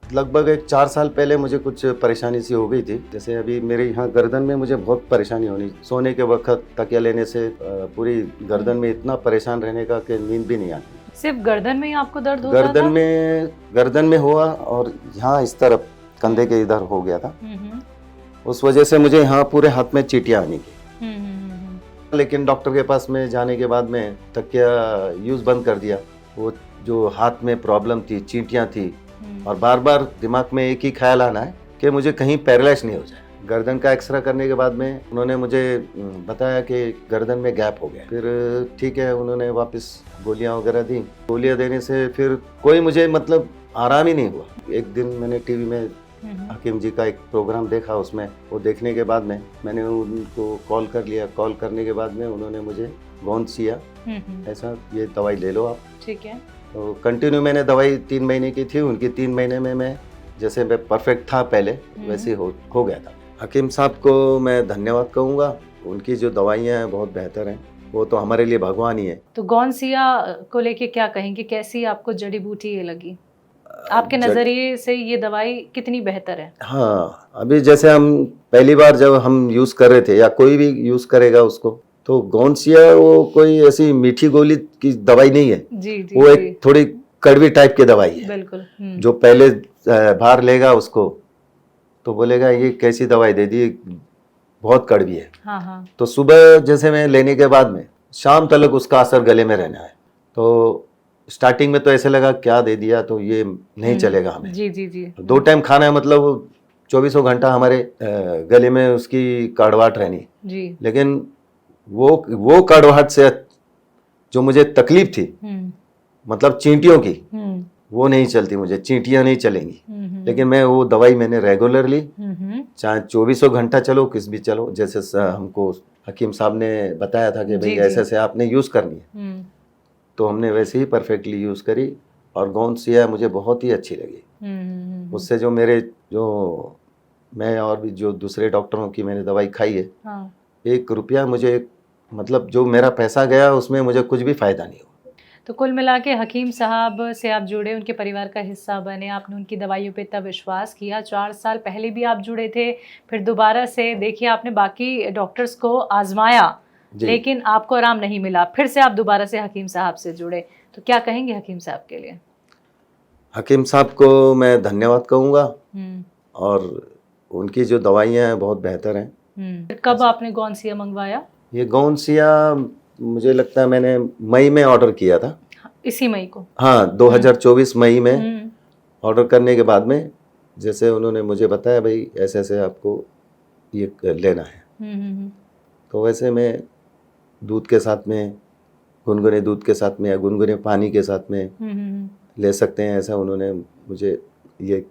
लगभग एक 4 साल पहले मुझे कुछ परेशानी सी हो गई थी। जैसे अभी मेरे यहाँ गर्दन में मुझे बहुत परेशानी होनी, सोने के वक्त तकिया लेने से पूरी गर्दन में इतना परेशान रहने का कि नींद भी नहीं आती। सिर्फ गर्दन में ही आपको दर्द होता था? गर्दन में हुआ और यहाँ इस तरफ कंधे के इधर हो गया था। उस वजह से मुझे यहाँ पूरे हाथ में चींटियां आने की। लेकिन डॉक्टर के पास में जाने के बाद में तकिया यूज बंद कर दिया। वो जो हाथ में प्रॉब्लम थी, चींटियां थी, और बार बार दिमाग में एक ही ख्याल आना है कि मुझे कहीं पैरालाइज नहीं हो जाए। गर्दन का एक्सरे करने के बाद में उन्होंने मुझे बताया कि गर्दन में गैप हो गया। फिर ठीक है, उन्होंने वापस गोलियां वगैरह दी। गोलियां देने से फिर कोई मुझे मतलब आराम ही नहीं हुआ। एक दिन मैंने टीवी में हकीम जी का एक प्रोग्राम देखा, उसमें वो देखने के बाद में मैंने उनको कॉल कर लिया। कॉल करने के बाद में उन्होंने मुझे गोंदसिया ऐसा ये दवाई ले लो आप। ठीक है। तो कंटिन्यू मैंने दवाई 3 महीने की थी। उनकी 3 महीने में मैं जैसे मैं परफेक्ट था पहले वैसे हो गया था। हकीम साहब को मैं धन्यवाद कहूँगा। उनकी जो दवाइयाँ हैं बहुत बेहतर हैं। वो तो हमारे लिए भगवान ही है। तो गोंदसिया को लेके क्या कहेंगे, कैसी आपको जड़ी बूटी ये लगी? आपके नजरिए से ये दवाई कितनी बेहतर है? हाँ, अभी जैसे हम पहली बार जब हम यूज कर रहे थे या कोई भी यूज करेगा उसको, तो गोंदसिया वो कोई ऐसी मीठी गोली की दवाई नहीं है। जी जी, वो एक थोड़ी कड़वी टाइप की दवाई है। बिल्कुल। जो पहले बाहर लेगा उसको तो बोलेगा ये कैसी दवाई दे दी, बहुत कड़वी है। हाँ। तो सुबह जैसे मैं लेने के बाद में शाम तक उसका असर गले में रहना है। तो स्टार्टिंग में तो ऐसे लगा क्या दे दिया, तो ये नहीं चलेगा हमें। जी जी जी। 2 टाइम खाना है, मतलब 24 घंटा हमारे गले में उसकी कड़वाहट रहनी जी। लेकिन वो कड़वाहट से जो मुझे तकलीफ थी, मतलब चींटियों की, वो नहीं चलती। मुझे चींटियां नहीं चलेंगी। लेकिन मैं वो दवाई मैंने रेगुलरली, चाहे 24 घंटा चलो किस भी चलो, जैसे हमको हकीम साहब ने बताया था कि भाई ऐसे ऐसे आपने यूज करनी है, तो हमने वैसे ही परफेक्टली यूज करी। और गोंदसिया मुझे बहुत ही अच्छी लगी। उससे जो मैं और भी जो दूसरे डॉक्टरों की मैंने दवाई खाई है, 1 रुपया मुझे, मतलब जो मेरा पैसा गया उसमें मुझे कुछ भी फायदा नहीं हुआ। तो कुल मिला के हकीम साहब से आप जुड़े, उनके परिवार का हिस्सा बने, आपने उनकी दवाइयों पे इतना विश्वास किया। 4 साल पहले भी आप जुड़े थे, फिर दोबारा से देखिए आपने बाकी डॉक्टर्स को आजमाया लेकिन आपको आराम नहीं मिला, फिर से आप दोबारा से हकीम साहब से जुड़े। तो क्या कहेंगे हकीम साहब के लिए? हकीम साहब को मैं धन्यवाद कहूँगा। और उनकी जो दवाइयाँ हैं बहुत बेहतर हैं। कब आपने गोंदसिया मंगवाया? ये गोंदसिया मुझे लगता है मैंने मई में ऑर्डर किया था। इसी मई को? हाँ, 2024 मई में ऑर्डर करने के बाद में जैसे उन्होंने मुझे बताया भाई ऐसे ऐसे आपको ये लेना है, तो वैसे मैं दूध के साथ में, गुनगुने दूध के साथ में या गुनगुने पानी के साथ में ले सकते हैं, ऐसा उन्होंने मुझे ये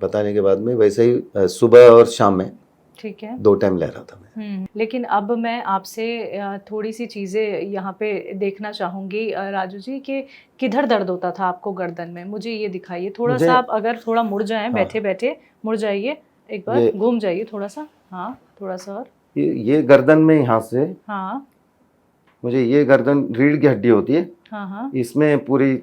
बताने के बाद में वैसे ही सुबह और शाम में, ठीक है, 2 टाइम ले रहा था मैं। लेकिन अब मैं आपसे थोड़ी सी चीज़ें यहाँ पे देखना चाहूँगी राजू जी कि किधर दर्द होता था आपको गर्दन में? मुझे ये दिखाइए थोड़ा सा, आप अगर थोड़ा मुड़ जाएं। हाँ, बैठे बैठे मुड़ जाइए, एक बार घूम जाइए थोड़ा सा। हाँ, थोड़ा सा और। ये गर्दन में यहाँ से, हाँ, मुझे ये गर्दन रीढ़ की हड्डी होती है। हाँ, इसमें पूरी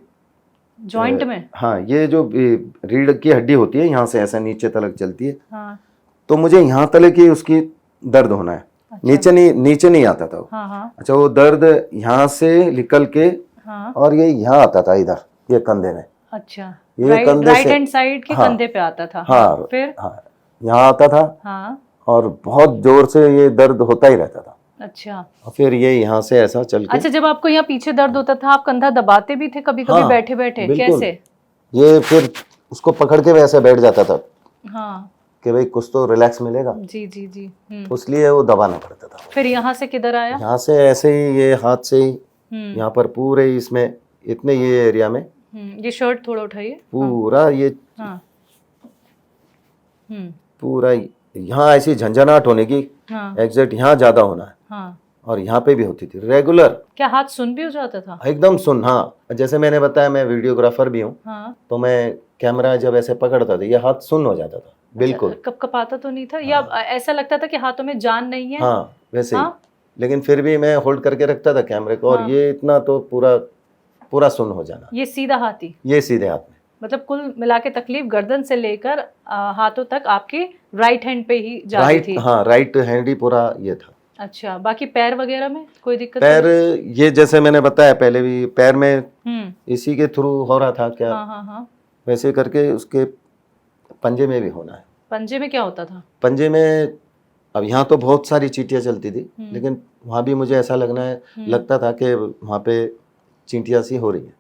जॉइंट में। हाँ, ये जो रीढ़ की हड्डी होती है यहाँ से ऐसा नीचे तलक चलती है। हाँ, तो मुझे यहाँ तलक ही उसकी दर्द होना है। अच्छा। नीचे नहीं आता था। हाँ। अच्छा, वो दर्द यहाँ से निकल के, हाँ, और ये यहाँ आता था, इधर ये कंधे में। अच्छा, ये कंधे राइट हैंड साइड के, हाँ, कंधे पे आता था। हाँ, फिर यहाँ आता था। हाँ, और बहुत जोर से ये दर्द होता ही रहता था। अच्छा, और फिर ये यहाँ से ऐसा चल के। अच्छा, जब आपको यहाँ पीछे दर्द होता था आप कंधा दबाते भी थे कभी कभी? हाँ, बैठे बैठे कैसे? ये फिर उसको पकड़ के वैसे बैठ जाता था। हाँ, कि भाई कुछ तो रिलैक्स मिलेगा। जी जी जी। उसलिए वो दबाना पड़ता था। फिर यहाँ से किधर आया? यहाँ से ऐसे ही, ये हाथ से ही यहाँ पर पूरे इसमें इतने ये एरिया में। ये शर्ट थोड़ा उठाइए। पूरा हाँ, ये, हाँ, पूरा यहाँ ऐसी झंझनाहट होने की, हाँ, एग्जैक्ट यहाँ ज्यादा होना है। हाँ, और यहाँ पे भी होती थी रेगुलर। क्या हाथ सुन भी हो जाता था? एकदम सुन। हाँ, जैसे मैंने बताया मैं वीडियोग्राफर भी हूँ। हाँ, तो मैं कैमरा जब ऐसे पकड़ता था ये हाथ सुन हो जाता था। बिल्कुल। अच्छा, कपाता तो नहीं था? हाँ, या ऐसा लगता था कि हाथों में जान नहीं है? हाँ, वैसे ही। लेकिन फिर भी मैं होल्ड करके रखता था कैमरे को। और ये इतना तो पूरा सुन हो जाना। ये सीधा हाथ ही? ये सीधे हाथ में। मतलब कुल मिला के तकलीफ गर्दन से लेकर हाथों तक आपकी राइट हैंड पे ही जा रही राइट, थी। हाँ राइट हैंड ही पूरा ये था। अच्छा, बाकी पैर वगैरह में कोई दिक्कत? पैर, ये जैसे मैंने बताया पहले भी, पैर में हम्म। इसी के थ्रू हो रहा था क्या, हाँ हाँ हाँ। वैसे करके उसके पंजे में भी होना है। पंजे में क्या होता था? पंजे में, अब यहाँ तो बहुत सारी चींटियां चलती थी, लेकिन वहाँ भी मुझे ऐसा लगता था कि वहाँ पे चींटियां सी हो रही है।